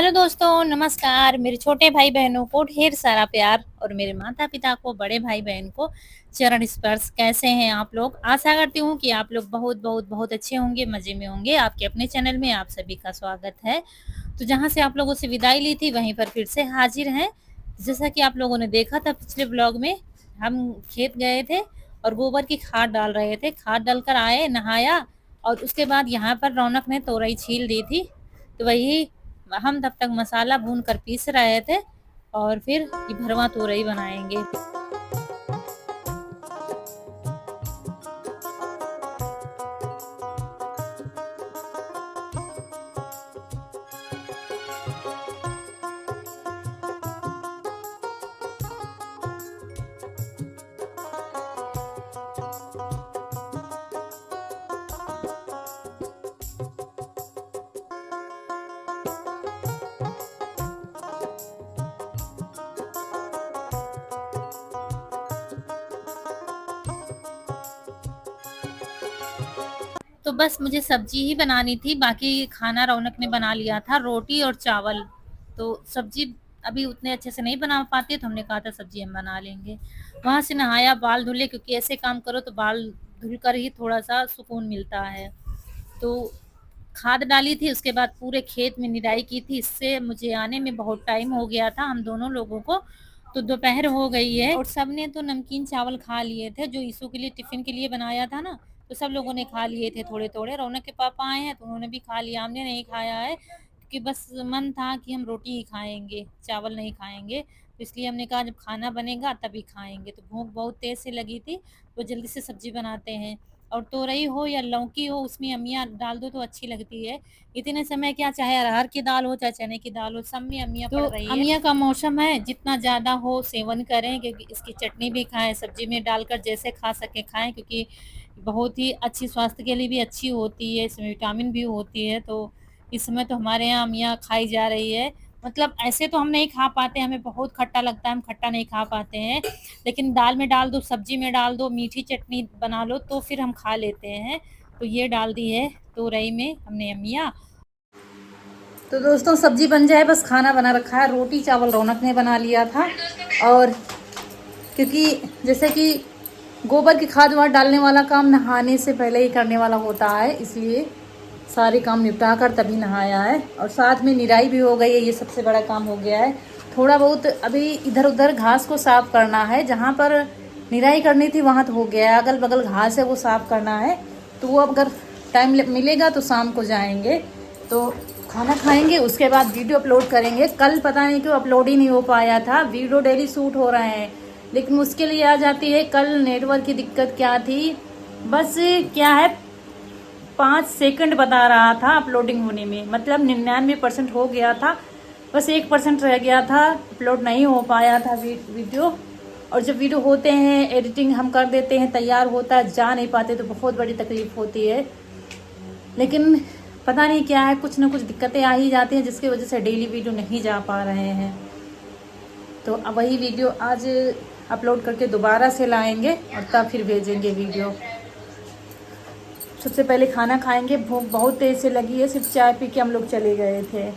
Hello दोस्तों, नमस्कार। मेरे छोटे भाई बहनों को ढेर सारा प्यार और मेरे माता पिता को, बड़े भाई बहन को चरण स्पर्श। कैसे हैं आप लोग? आशा करती हूँ कि आप लोग बहुत बहुत बहुत अच्छे होंगे, मज़े में होंगे। आपके अपने चैनल में आप सभी का स्वागत है। तो जहाँ से आप लोगों से विदाई ली थी वहीं पर फिर से हाजिर हैं। जैसा कि आप लोगों ने देखा था पिछले ब्लॉग में, हम खेत गए थे और गोबर की खाद डाल रहे थे। खाद डालकर आए, नहाया और उसके बाद यहाँ पर रौनक ने तोरई छील दी थी। तो वही हम तब तक मसाला भून कर पीस रहे थे और फिर ये भरवा तोरई बनाएंगे। तो बस मुझे सब्जी ही बनानी थी, बाकी खाना रौनक ने बना लिया था, रोटी और चावल। तो सब्जी अभी उतने अच्छे से नहीं बना पाती, तो हमने कहा था सब्जी हम बना लेंगे। वहां से नहाया, बाल धुले, क्योंकि ऐसे काम करो तो बाल धुल कर ही थोड़ा सा सुकून मिलता है। तो खाद डाली थी, उसके बाद पूरे खेत में निराई की थी। इससे मुझे आने में बहुत टाइम हो गया था हम दोनों लोगों को। तो दोपहर हो गई है और सबने तो नमकीन चावल खा लिए थे जो ईसू के लिए टिफिन के लिए बनाया था ना। तो सब लोगों ने खा लिए थे थोड़े थोड़े। रौनक के पापा आए हैं तो उन्होंने भी खा लिया, हमने नहीं खाया है क्योंकि बस मन था कि हम रोटी ही खाएंगे, चावल नहीं खाएंगे। तो इसलिए हमने कहा जब खाना बनेगा तभी खाएंगे। तो भूख बहुत तेज से लगी थी, तो जल्दी से सब्जी बनाते हैं। और तोरई हो या लौकी हो, उसमें अमिया डाल दो तो अच्छी लगती है। इतने समय क्या, चाहे अरहर की दाल हो चाहे चने की दाल हो, सब में अमिया पड़ रही है। अमिया का मौसम है, जितना ज़्यादा हो सेवन करें, क्योंकि इसकी चटनी भी खाएं, सब्जी में डालकर जैसे खा सके खाएं, क्योंकि बहुत ही अच्छी, स्वास्थ्य के लिए भी अच्छी होती है, इसमें विटामिन भी होती है। तो इस समय तो हमारे यहाँ अमिया खाई जा रही है। मतलब ऐसे तो हम नहीं खा पाते, हमें बहुत खट्टा लगता है, हम खट्टा नहीं खा पाते हैं। लेकिन दाल में डाल दो, सब्जी में डाल दो, मीठी चटनी बना लो तो फिर हम खा लेते हैं। तो ये डाल दी है तोरई में हमने अमिया। तो दोस्तों सब्जी बन जाए, बस खाना बना रखा है। रोटी चावल रौनक ने बना लिया था। और क्योंकि जैसे कि गोबर की खाद वाद डालने वाला काम नहाने से पहले ही करने वाला होता है, इसलिए सारे काम निपटा कर तभी नहाया है। और साथ में निराई भी हो गई है, ये सबसे बड़ा काम हो गया है। थोड़ा बहुत अभी इधर उधर घास को साफ करना है, जहाँ पर निराई करनी थी वहाँ तो हो गया है। अगल बगल घास है वो साफ करना है। तो वो अगर टाइम मिलेगा तो शाम को जाएंगे, तो खाना खाएंगे, उसके बाद वीडियो अपलोड करेंगे। कल पता नहीं क्यों अपलोड ही नहीं हो पाया था। वीडियो डेली शूट हो रहे हैं लेकिन मुश्किल ये आ जाती है। कल नेटवर्क की दिक्कत क्या थी, बस क्या है, 5 सेकंड बता रहा था अपलोडिंग होने में, मतलब 99% हो गया था, बस 1% रह गया था, अपलोड नहीं हो पाया था वीडियो। और जब वीडियो होते हैं, एडिटिंग हम कर देते हैं, तैयार होता है, जा नहीं पाते तो बहुत बड़ी तकलीफ होती है। लेकिन पता नहीं क्या है, कुछ ना कुछ दिक्कतें आ ही जाती हैं जिसकी वजह से डेली वीडियो नहीं जा पा रहे हैं। तो अब वही वीडियो आज अपलोड करके दोबारा से लाएंगे और तब फिर भेजेंगे वीडियो। सबसे पहले खाना खाएंगे, भूख बहुत तेज से लगी है, सिर्फ चाय पी के हम लोग चले गए थे।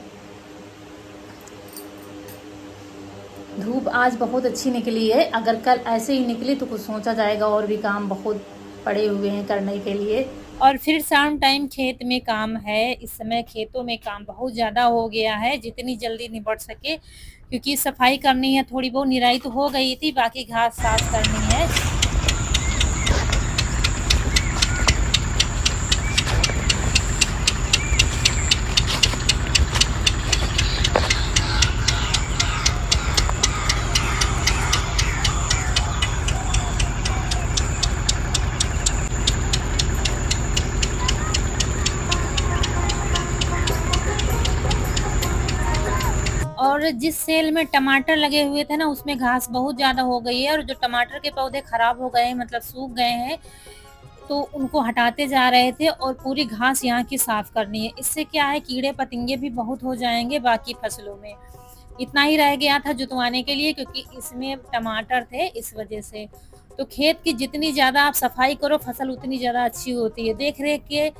धूप आज बहुत अच्छी निकली है, अगर कल ऐसे ही निकली तो कुछ सोचा जाएगा, और भी काम बहुत पड़े हुए हैं करने के लिए। और फिर शाम टाइम खेत में काम है। इस समय खेतों में काम बहुत ज़्यादा हो गया है, जितनी जल्दी निबट सके, क्योंकि सफाई करनी है। थोड़ी बहुत निराई तो हो गई थी, बाकी घास साफ करनी है। और जिस सेल में टमाटर लगे हुए थे ना, उसमें घास बहुत ज़्यादा हो गई है, और जो टमाटर के पौधे खराब हो गए हैं, मतलब सूख गए हैं, तो उनको हटाते जा रहे थे और पूरी घास यहाँ की साफ करनी है। इससे क्या है, कीड़े पतिंगे भी बहुत हो जाएंगे बाकी फसलों में। इतना ही रह गया था जुतवाने के लिए, क्योंकि इसमें टमाटर थे, इस वजह से। तो खेत की जितनी ज़्यादा आप सफाई करो, फसल उतनी ज़्यादा अच्छी होती है। देख रेख के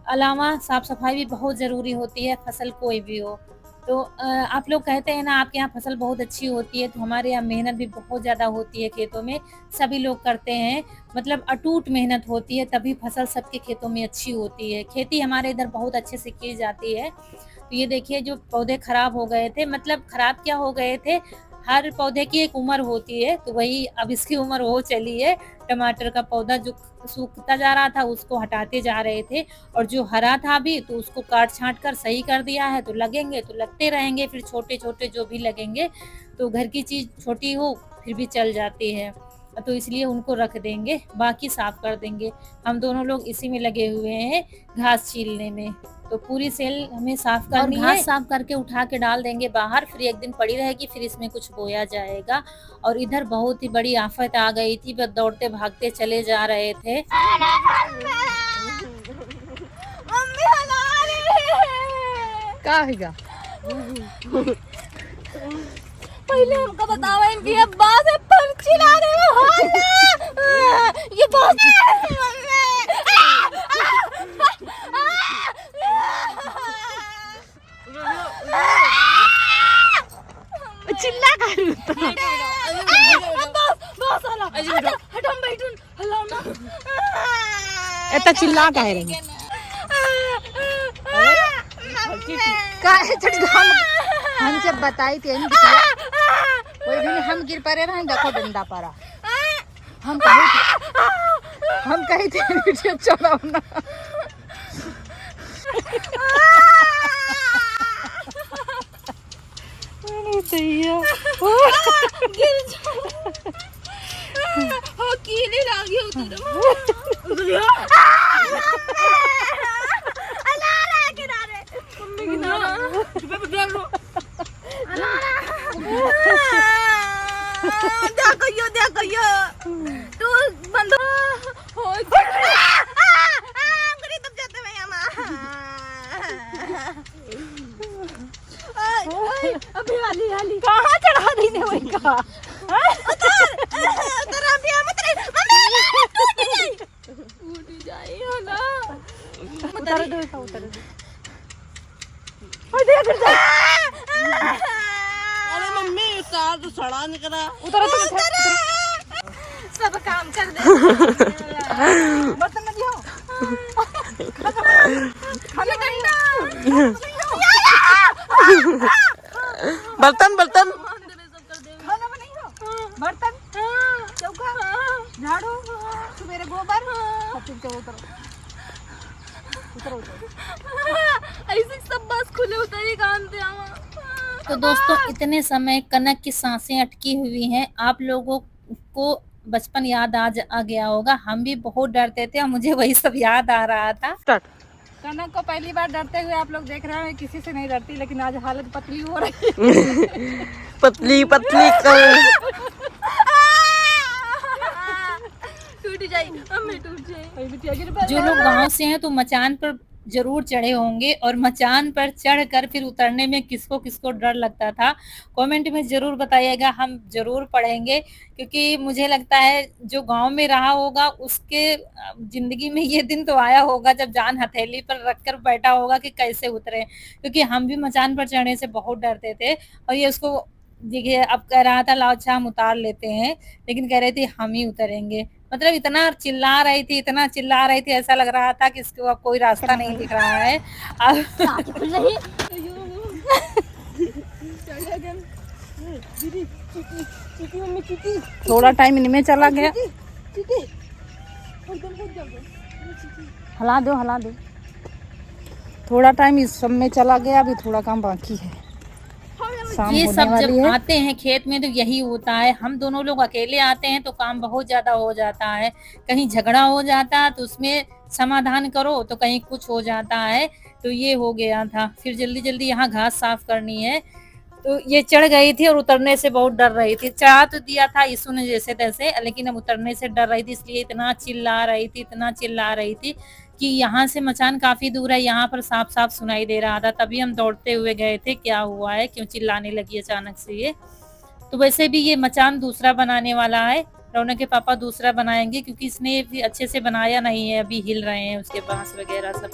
अलावा साफ सफाई भी बहुत ज़रूरी होती है, फसल कोई भी हो। तो आप लोग कहते हैं ना आपके यहाँ फसल बहुत अच्छी होती है, तो हमारे यहाँ मेहनत भी बहुत ज़्यादा होती है खेतों में, सभी लोग करते हैं, मतलब अटूट मेहनत होती है तभी फसल सबके खेतों में अच्छी होती है। खेती हमारे इधर बहुत अच्छे से की जाती है। तो ये देखिए जो पौधे खराब हो गए थे, मतलब खराब क्या हो गए थे, हर पौधे की एक उम्र होती है, तो वही अब इसकी उम्र हो चली है। टमाटर का पौधा जो सूखता जा रहा था उसको हटाते जा रहे थे, और जो हरा था अभी तो उसको काट-छाँट कर सही कर दिया है, तो लगेंगे तो लगते रहेंगे, फिर छोटे-छोटे जो भी लगेंगे, तो घर की चीज़ छोटी हो फिर भी चल जाती है। तो इसलिए उनको रख देंगे, बाकी साफ कर देंगे। हम दोनों लोग इसी में लगे हुए हैं घास छीलने में। तो पूरी सेल हमें साफ करनी है, और घास साफ करके उठा के डाल देंगे बाहर, फिर एक दिन पड़ी रहेगी, फिर इसमें कुछ बोया जाएगा। और इधर बहुत ही बड़ी आफत आ गई थी, बस दौड़ते भागते चले जा रहे थे। का हैगा पहले हमको बताओ इनकी अब्बा से पर्ची लाने में हाल ना ये बहुत चिल्ला कर बस हला हटम बैठून हलाओ ना एता चिल्ला का है रे का है चट हम जब बताई थे इन बिटिया कोई भी हम गिर पड़े रहे देखो डंडा पड़ा हम कही थे बिटिया चढ़ाओ ना दैया गिर जाओ हो कीली लागी उधर अलारा किनारे मम्मी किनारे चुप पे बैठ रो देखो यो तू बंद हो गरी तब जाते मैं अभी हाली कहां चढ़ा दी ने वही का उतर अभी मत रे मम्मी टूट जाए हो ना उतर दो ओए देख जा अरे मम्मी कार तो सड़ा निकला उतर सब काम कर दे बर्तन में दियो खाना करना बर्तन बर्तन खाना में नहीं हो बर्तन चौका झाड़ू सवेरे गोबर सब चीज उतरो ऐसे सब बस खुले उतरी काम पे आवा तो दोस्तों इतने समय कनक की सांसें अटकी हुई हैं, आप लोगों को बचपन याद आ गया होगा। हम भी बहुत डरते थे और मुझे वही सब याद आ रहा था। कनक को पहली बार डरते हुए आप लोग देख रहे हैं, किसी से नहीं डरती, लेकिन आज हालत पतली हो रही है पतली पतली टूट जाए मम्मी टूट जाए जो लोग गांव से हैं तो मचान पर जरूर चढ़े होंगे, और मचान पर चढ़कर फिर उतरने में किसको किसको डर लगता था कमेंट में जरूर बताइएगा, हम जरूर पढ़ेंगे। क्योंकि मुझे लगता है जो गांव में रहा होगा उसके जिंदगी में ये दिन तो आया होगा जब जान हथेली पर रखकर बैठा होगा कि कैसे उतरे। क्योंकि हम भी मचान पर चढ़ने से बहुत डरते थे, और ये उसको देखिए अब कह रहा था लाओ अच्छा हम उतार लेते हैं, लेकिन कह रहे थे हम ही उतरेंगे। मतलब इतना चिल्ला रही थी, ऐसा लग रहा था कि इसको अब कोई रास्ता नहीं दिख रहा है। अब थोड़ा टाइम इनमें चला गया, हिला दो थोड़ा टाइम इस सब में चला गया, अभी थोड़ा काम बाकी है। शाम ये होने सब वाली जब है। आते हैं खेत में तो यही होता है, हम दोनों लोग अकेले आते हैं तो काम बहुत ज्यादा हो जाता है, कहीं झगड़ा हो जाता है तो उसमें समाधान करो तो कहीं कुछ हो जाता है। तो ये हो गया था, फिर जल्दी जल्दी यहाँ घास साफ करनी है, तो ये चढ़ गई थी और उतरने से बहुत डर रही थी। चढ़ा तो दिया था यीशु ने जैसे तैसे, लेकिन अब उतरने से डर रही थी, इसलिए इतना चिल्ला रही थी कि यहाँ से मचान काफी दूर है, यहाँ पर साफ साफ सुनाई दे रहा था। तभी हम दौड़ते हुए गए थे, क्या हुआ है, क्यों चिल्लाने लगी अचानक से ये। तो वैसे भी ये मचान दूसरा बनाने वाला है, रौनक के पापा दूसरा बनाएंगे, क्योंकि इसने भी अच्छे से बनाया नहीं है, अभी हिल रहे हैं उसके बांस वगैरह सब।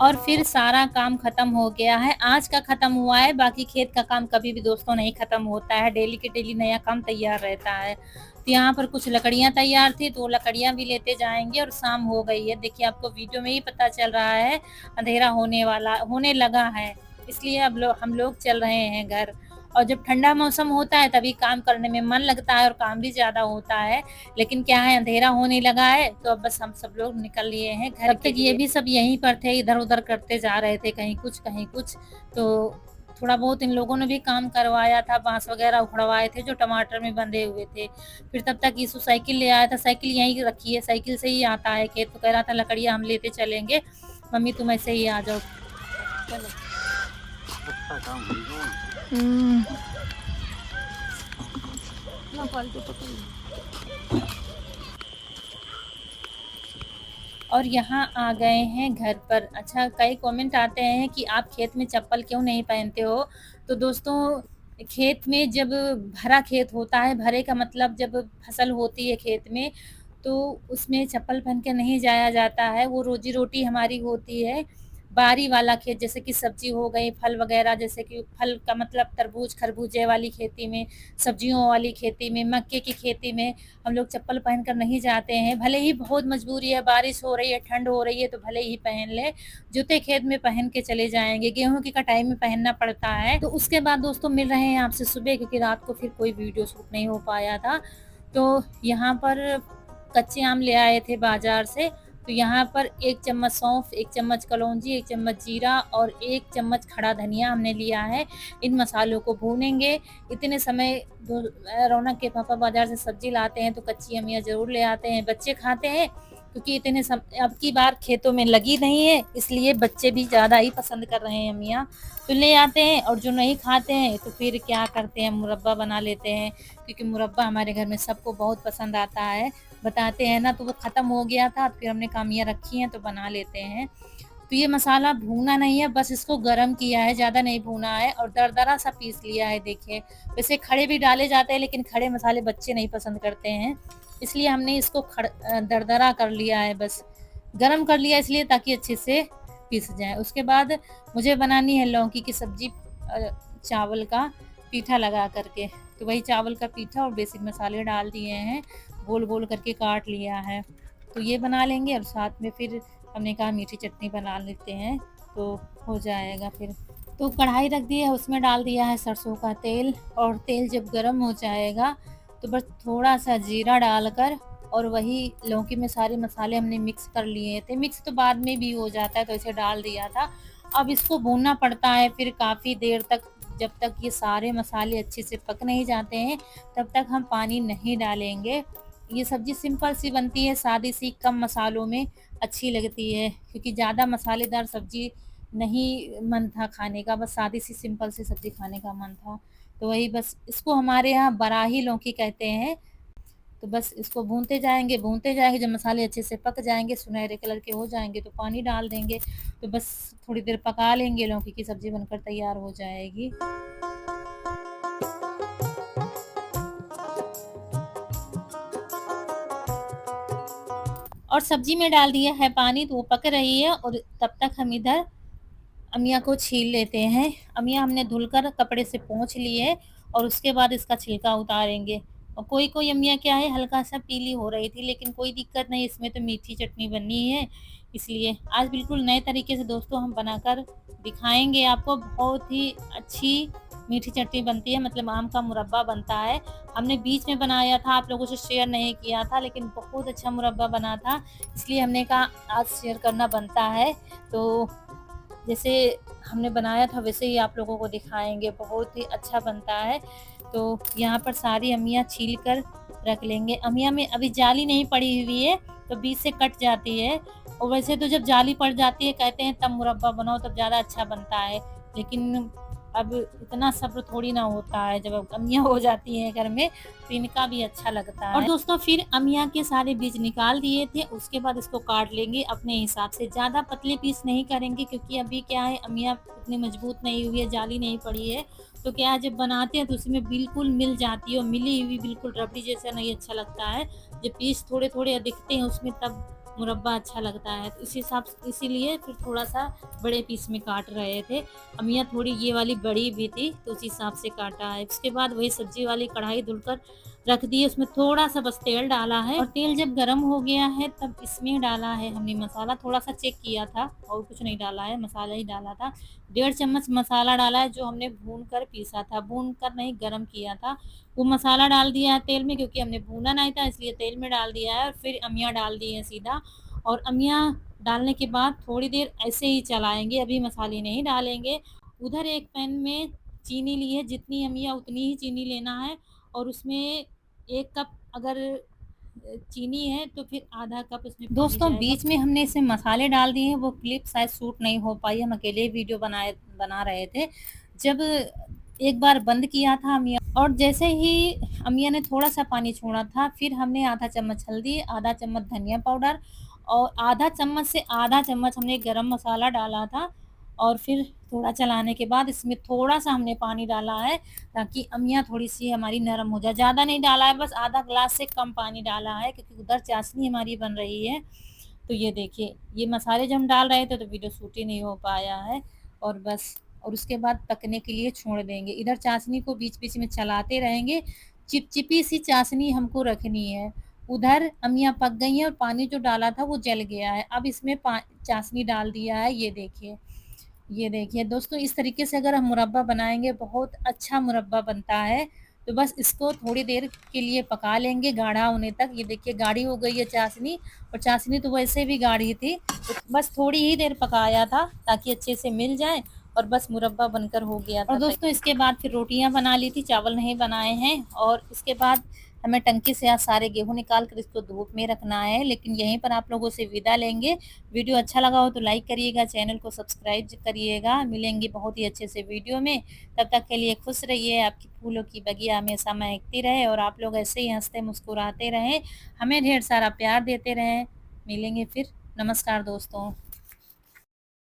और फिर सारा काम खत्म हो गया है। आज का खत्म हुआ है, बाकी खेत का काम कभी भी दोस्तों नहीं खत्म होता है, डेली के डेली नया काम तैयार रहता है। तो यहाँ पर कुछ लकड़ियाँ तैयार थी, तो वो लकड़ियाँ भी लेते जाएंगे और शाम हो गई है। देखिए आपको वीडियो में ही पता चल रहा है अंधेरा होने लगा है, इसलिए अब हम लोग चल रहे हैं घर। और जब ठंडा मौसम होता है तभी काम करने में मन लगता है और काम भी ज़्यादा होता है, लेकिन क्या है अंधेरा होने लगा है तो अब बस हम सब लोग निकल लिए हैं घर। तब तक ये भी सब यहीं पर थे, इधर उधर करते जा रहे थे, कहीं कुछ कहीं कुछ। तो थोड़ा बहुत इन लोगों ने भी काम करवाया था, बांस वगैरह उखड़वाए थे जो टमाटर में बंधे हुए थे। फिर तब तक यीशु साइकिल ले आया था, साइकिल यहीं रखी है, साइकिल से ही आता है खेत। तो कह रहा था लकड़ियाँ हम लेते चलेंगे, मम्मी तुम ऐसे ही आ जाओ। चलो और यहाँ आ गए हैं घर पर। अच्छा, कई कमेंट आते हैं कि आप खेत में चप्पल क्यों नहीं पहनते हो। तो दोस्तों खेत में जब भरा खेत होता है, भरे का मतलब जब फसल होती है खेत में, तो उसमें चप्पल पहन के नहीं जाया जाता है। वो रोजी रोटी हमारी होती है। बारी वाला खेत जैसे कि सब्जी हो गई, फल वगैरह, जैसे कि फल का मतलब तरबूज खरबूजे वाली खेती में, सब्जियों वाली खेती में, मक्के की खेती में हम लोग चप्पल पहनकर नहीं जाते हैं। भले ही बहुत मजबूरी है, बारिश हो रही है, ठंड हो रही है, तो भले ही पहन ले, जूते खेत में पहन के चले जाएंगे। गेहूं की कटाई में पहनना पड़ता है। तो उसके बाद दोस्तों मिल रहे हैं आपसे सुबह, क्योंकि रात को फिर कोई वीडियो शूट नहीं हो पाया था। तो यहाँ पर कच्चे आम ले आए थे बाजार से। तो यहाँ पर 1 चम्मच सौंफ, 1 चम्मच कलौंजी, 1 चम्मच जीरा और 1 चम्मच खड़ा धनिया हमने लिया है। इन मसालों को भूनेंगे। इतने समय रौनक के पापा बाजार से सब्जी लाते हैं तो कच्ची अमिया ज़रूर ले आते हैं, बच्चे खाते हैं, क्योंकि अब की बार खेतों में लगी नहीं है, इसलिए बच्चे भी ज़्यादा ही पसंद कर रहे हैं अमिया, तो ले आते हैं। और जो नहीं खाते हैं तो फिर क्या करते हैं, मुरब्बा बना लेते हैं, क्योंकि मुरब्बा हमारे घर में सबको बहुत पसंद आता है। बताते हैं ना, तो वो ख़त्म हो गया था, फिर हमने कामियाँ रखी हैं तो बना लेते हैं। तो ये मसाला भूना नहीं है, बस इसको गरम किया है, ज़्यादा नहीं भूना है, और दरदरा सा पीस लिया है। देखिए वैसे खड़े भी डाले जाते हैं, लेकिन खड़े मसाले बच्चे नहीं पसंद करते हैं, इसलिए हमने इसको दरदरा कर लिया है, बस गरम कर लिया इसलिए ताकि अच्छे से पीस जाए। उसके बाद मुझे बनानी है लौकी की सब्जी, चावल का पीठा लगा करके। तो वही चावल का पीठा और बेसिक मसाले डाल दिए हैं, गोल गोल करके काट लिया है, तो ये बना लेंगे। और साथ में फिर हमने कहा मीठी चटनी बना लेते हैं, तो हो जाएगा फिर। तो कढ़ाई रख दी है, उसमें डाल दिया है सरसों का तेल, और तेल जब गर्म हो जाएगा तो बस थोड़ा सा जीरा डालकर, और वही लौकी में सारे मसाले हमने मिक्स कर लिए थे, मिक्स तो बाद में भी हो जाता है तो इसे डाल दिया था। अब इसको भूनना पड़ता है फिर काफ़ी देर तक, जब तक ये सारे मसाले अच्छे से पक नहीं जाते हैं तब तक हम पानी नहीं डालेंगे। ये सब्ज़ी सिंपल सी बनती है, सादी सी, कम मसालों में अच्छी लगती है, क्योंकि ज़्यादा मसालेदार सब्ज़ी नहीं मन था खाने का, बस सादी सी सिंपल सी सब्ज़ी खाने का मन था। तो वही बस, इसको हमारे यहाँ बराही लौकी कहते हैं। तो बस इसको भूनते जाएंगे, जब मसाले अच्छे से पक जाएंगे, सुनहरे कलर के हो जाएंगे, तो पानी डाल देंगे। तो बस थोड़ी देर पका लेंगे, लौकी की सब्ज़ी बनकर तैयार हो जाएगी। और सब्जी में डाल दिया है पानी, तो वो पक रही है, और तब तक हम इधर अमिया को छील लेते हैं। अमिया हमने धुलकर कपड़े से पोंछ ली है, और उसके बाद इसका छिलका उतारेंगे। और कोई कोई अमिया क्या है, हल्का सा पीली हो रही थी, लेकिन कोई दिक्कत नहीं, इसमें तो मीठी चटनी बननी है, इसलिए आज बिल्कुल नए तरीके से दोस्तों हम बनाकर दिखाएंगे आपको। बहुत ही अच्छी मीठी चटनी बनती है, मतलब आम का मुरब्बा बनता है। हमने बीच में बनाया था, आप लोगों से शेयर नहीं किया था, लेकिन बहुत अच्छा मुरब्बा बना था, इसलिए हमने कहा आज शेयर करना बनता है। तो जैसे हमने बनाया था वैसे ही आप लोगों को दिखाएंगे, बहुत ही अच्छा बनता है। तो यहाँ पर सारी अमिया छील कर रख लेंगे। अमिया में अभी जाली नहीं पड़ी हुई है, तो बीच से कट जाती है, और वैसे तो जब जाली पड़ जाती है कहते हैं तब मुरब्बा बनाओ, तब ज़्यादा अच्छा बनता है, लेकिन अब इतना सब्र थोड़ी ना होता है, जब अमिया हो जाती हैं घर में तो इनका भी अच्छा लगता है। और दोस्तों फिर अमिया के सारे बीज निकाल दिए थे, उसके बाद इसको काट लेंगे अपने हिसाब से, ज़्यादा पतले पीस नहीं करेंगे, क्योंकि अभी क्या है अमिया उतनी मजबूत नहीं हुई है, जाली नहीं पड़ी है, तो क्या है जब बनाते हैं तो उसमें बिल्कुल मिल जाती है, और मिली हुई बिल्कुल रबड़ी जैसा नहीं अच्छा लगता है। जब पीस थोड़े थोड़े दिखते हैं उसमें, तब मुरब्बा अच्छा लगता है, तो इसीलिए फिर थोड़ा-सा बड़े पीस में काट रहे थे। अमिया थोड़ी ये वाली बड़ी भी थी, तो उस हिसाब से काटा है। उसके बाद वही सब्ज़ी वाली कढ़ाई धुलकर रख दी है, उसमें थोड़ा-सा बस तेल डाला है और तेल जब गरम हो गया है तब इसमें डाला है हमने मसाला, थोड़ा-सा चेक किया था और कुछ नहीं डाला है, मसाला ही डाला था। 1.5 चम्मच मसाला डाला है जो हमने भून कर पीसा था, भून कर नहीं गरम किया था। वो मसाला डाल दिया है तेल में, क्योंकि हमने भूना नहीं था इसलिए तेल में डाल दिया है और फिर अमिया डाल दी है सीधा। और अमिया डालने के बाद थोड़ी देर ऐसे ही चलाएँगे, अभी मसाले नहीं डालेंगे। उधर एक पैन में चीनी ली है, जितनी अमिया उतनी ही चीनी लेना है और उसमें 1 कप अगर चीनी है तो फिर आधा कप उसमें पानी दोस्तों जाएगा। बीच में हमने इसमें मसाले डाल दिए हैं, वो क्लिप शायद शूट नहीं हो पाई, हम अकेले वीडियो बना रहे थे। जब एक बार बंद किया था अमिया, और जैसे ही अमिया ने थोड़ा-सा पानी छोड़ा था, फिर हमने आधा चम्मच हल्दी, आधा चम्मच धनिया पाउडर और आधा चम्मच से आधा चम्मच हमने गरम मसाला डाला था। और फिर थोड़ा चलाने के बाद इसमें थोड़ा-सा हमने पानी डाला है, ताकि अमिया थोड़ी-सी हमारी नरम हो जाए। ज़्यादा नहीं डाला है, बस आधा ग्लास से कम पानी डाला है, क्योंकि उधर चाशनी हमारी बन रही है। तो ये देखिए, ये मसाले जब हम डाल रहे थे तो वीडियो शूट ही नहीं हो पाया है। और बस, और उसके बाद पकने के लिए छोड़ देंगे। इधर चाशनी को बीच-बीच में चलाते रहेंगे, चिपचिपी सी चाशनी हमको रखनी है। उधर अमिया पक गई हैं और पानी जो डाला था वो जल गया है। अब इसमें पा चाशनी डाल दिया है, ये देखिए। ये देखिए दोस्तों, इस तरीके से अगर हम मुरब्बा बनाएँगे बहुत अच्छा मुरब्बा बनता है। तो बस इसको थोड़ी देर के लिए पका लेंगे गाढ़ा होने तक। ये देखिए गाढ़ी हो गई है चाशनी, और चाशनी तो वैसे भी गाढ़ी थी। तो बस थोड़ी ही देर पकाया था ताकि अच्छे से मिल जाए, और बस मुरब्बा बनकर हो गया था। और दोस्तों इसके बाद फिर रोटियाँ बना ली थी, चावल नहीं बनाए हैं। और इसके बाद हमें टंकी से आज सारे गेहूँ निकाल कर इसको धूप में रखना है। लेकिन यहीं पर आप लोगों से विदा लेंगे। वीडियो अच्छा लगा हो तो लाइक करिएगा, चैनल को सब्सक्राइब करिएगा। मिलेंगे बहुत ही अच्छे से वीडियो में। तब तक के लिए खुश रहिए, आपकी फूलों की बगिया हमेशा महकती रहे और आप लोग ऐसे ही हँसते मुस्कुराते रहें, हमें ढेर सारा प्यार देते रहें। मिलेंगे फिर। नमस्कार दोस्तों।